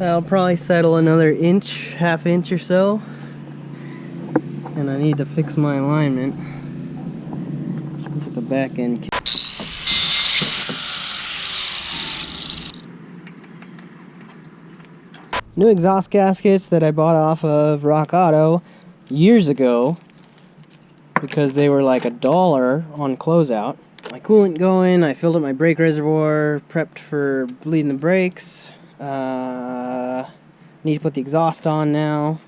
I'll probably settle another inch, half inch or so. And I need to fix my alignment. Look at the back end. New exhaust gaskets that I bought off of Rock Auto years ago because they were like $1 on closeout. My coolant going, I filled up my brake reservoir, prepped for bleeding the brakes. Need to put the exhaust on now.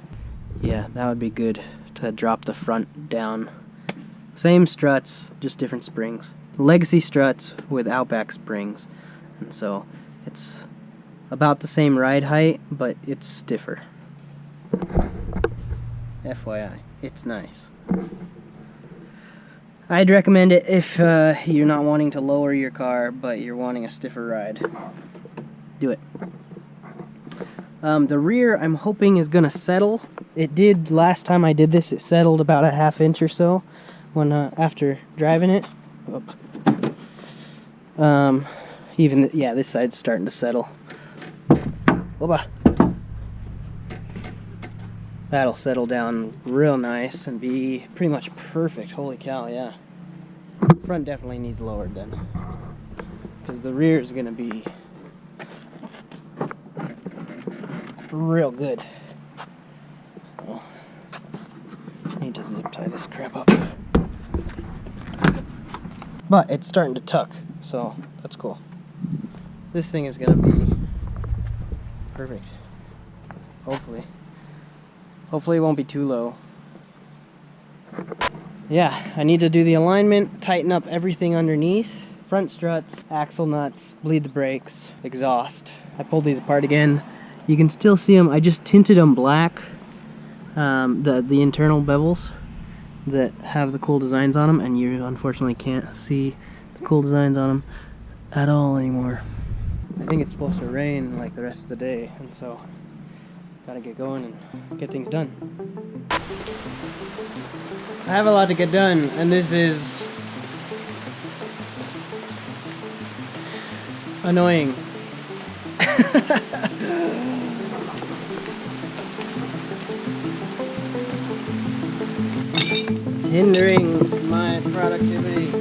Yeah, that would be good to drop the front down. Same struts, just different springs. Legacy struts with Outback springs. And so it's about the same ride height, but it's stiffer. FYI, it's nice. I'd recommend it if you're not wanting to lower your car, but you're wanting a stiffer ride. Do it. The rear, I'm hoping, is going to settle. It did last time I did this. It settled about a half inch or so when after driving it. Yeah, this side's starting to settle. Opa. That'll settle down real nice and be pretty much perfect. Holy cow, yeah. Front definitely needs lowered then, because the rear is going to be real good. So, need to zip tie this crap up. But it's starting to tuck, so that's cool. This thing is going to be perfect. Hopefully. Hopefully it won't be too low. Yeah, I need to do the alignment, tighten up everything underneath. Front struts, axle nuts, bleed the brakes, exhaust. I pulled these apart again. You can still see them. I just tinted them black. The internal bevels that have the cool designs on them, and you unfortunately can't see the cool designs on them at all anymore. I think it's supposed to rain like the rest of the day, and so gotta get going and get things done. I have a lot to get done, and this is annoying. It's hindering my productivity.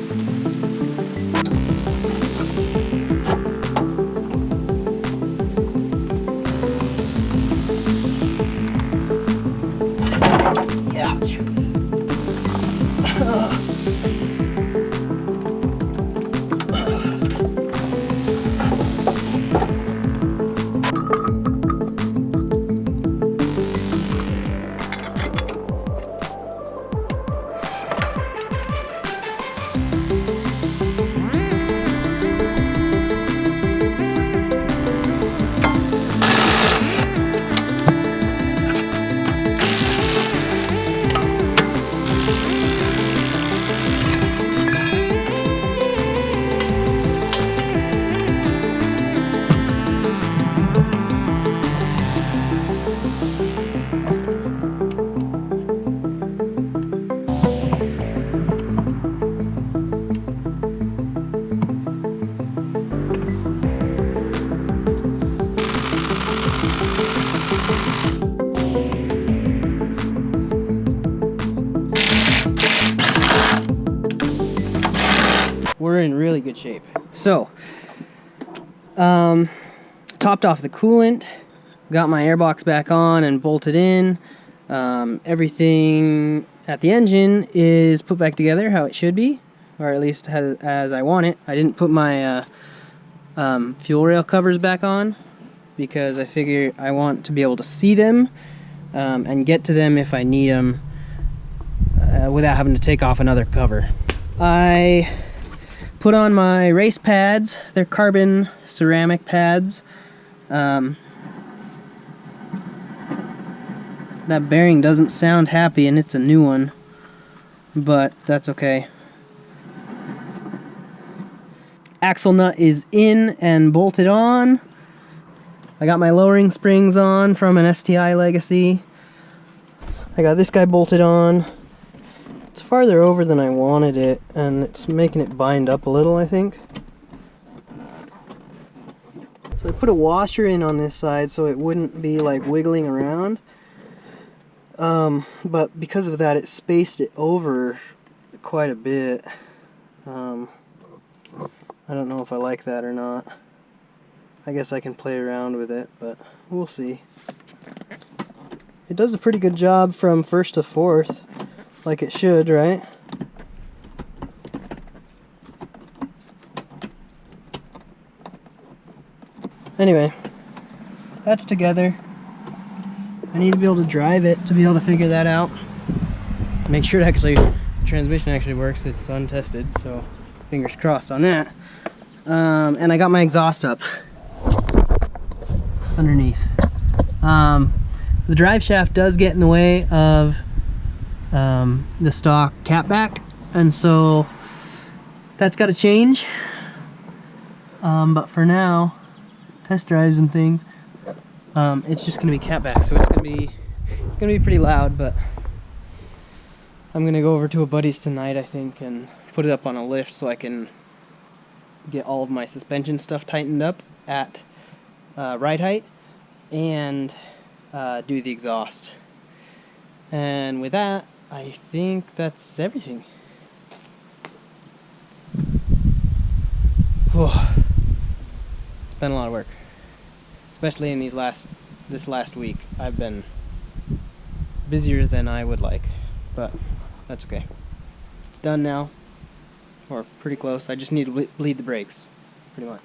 We're in really good shape. So, topped off the coolant, got my airbox back on and bolted in. Everything at the engine is put back together how it should be, or at least as I want it. I didn't put my fuel rail covers back on because I figure I want to be able to see them and get to them if I need them without having to take off another cover. I put on my race pads. They're carbon ceramic pads. That bearing doesn't sound happy, and it's a new one, but that's okay. Axle nut is in and bolted on. I got my lowering springs on from an STI Legacy. I got this guy bolted on. It's farther over than I wanted it, and it's making it bind up a little, I think. So I put a washer in on this side so it wouldn't be like wiggling around. But because of that, it spaced it over quite a bit. I don't know if I like that or not. I guess I can play around with it, but we'll see. It does a pretty good job from first to fourth, like it should, right? Anyway, that's together. I need to be able to drive it to be able to figure that out. Make sure the transmission actually works. It's untested, so fingers crossed on that. And I got my exhaust up underneath. The drive shaft does get in the way of the stock catback, and so that's got to change. But for now, test drives and things, it's just gonna be catback, so it's gonna be pretty loud. But I'm gonna go over to a buddy's tonight, I think, and put it up on a lift so I can get all of my suspension stuff tightened up at ride height and do the exhaust. And with that, I think that's everything. Oh, it's been a lot of work, especially in this last week. I've been busier than I would like, but that's okay. It's done now, or pretty close. I just need to bleed the brakes, pretty much,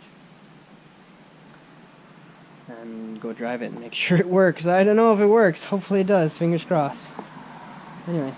and go drive it and make sure it works. I don't know if it works. Hopefully it does. Fingers crossed. Anyway.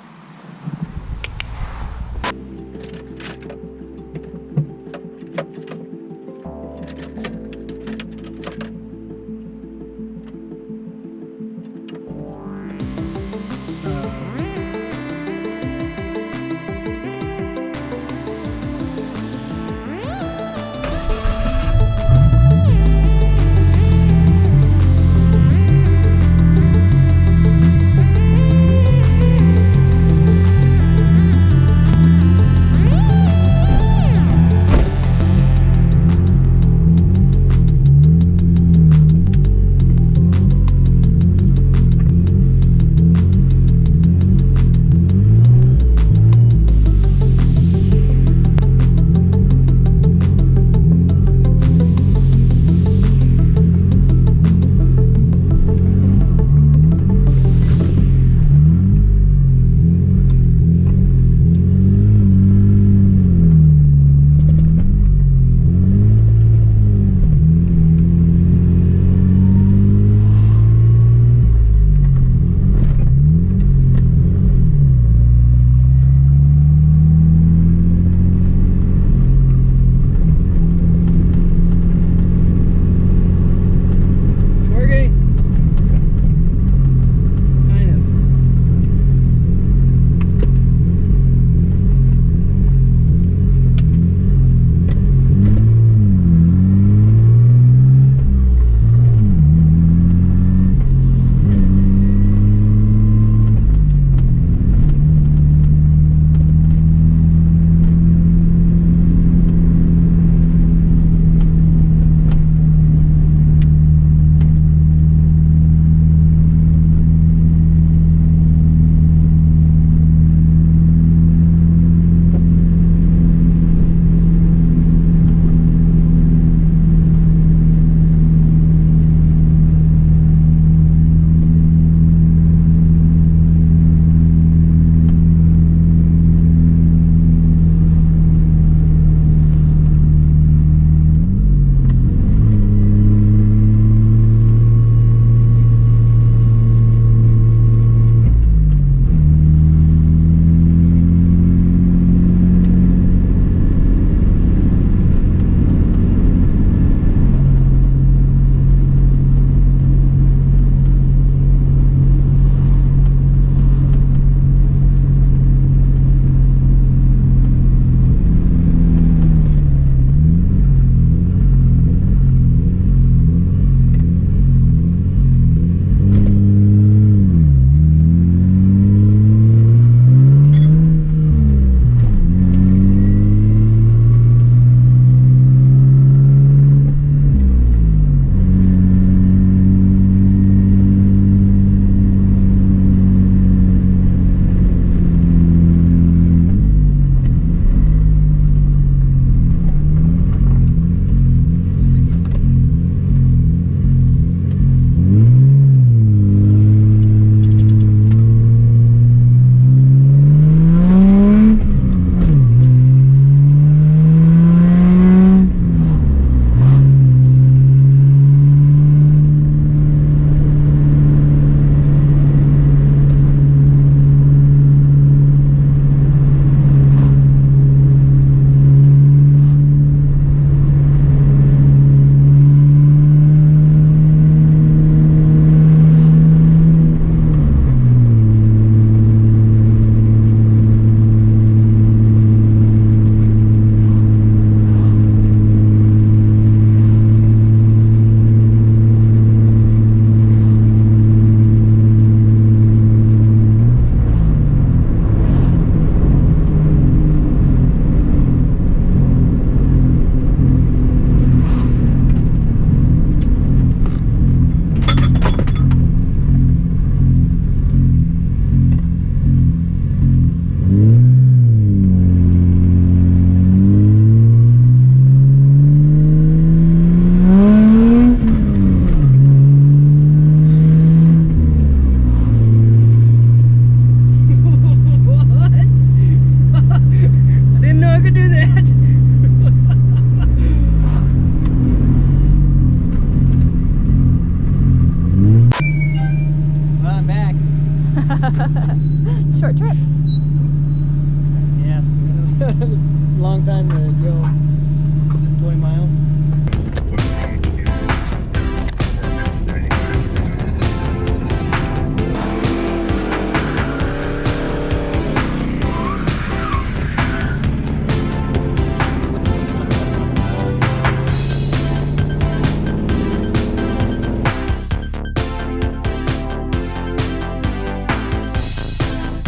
Short trip. Yeah. Long time to go.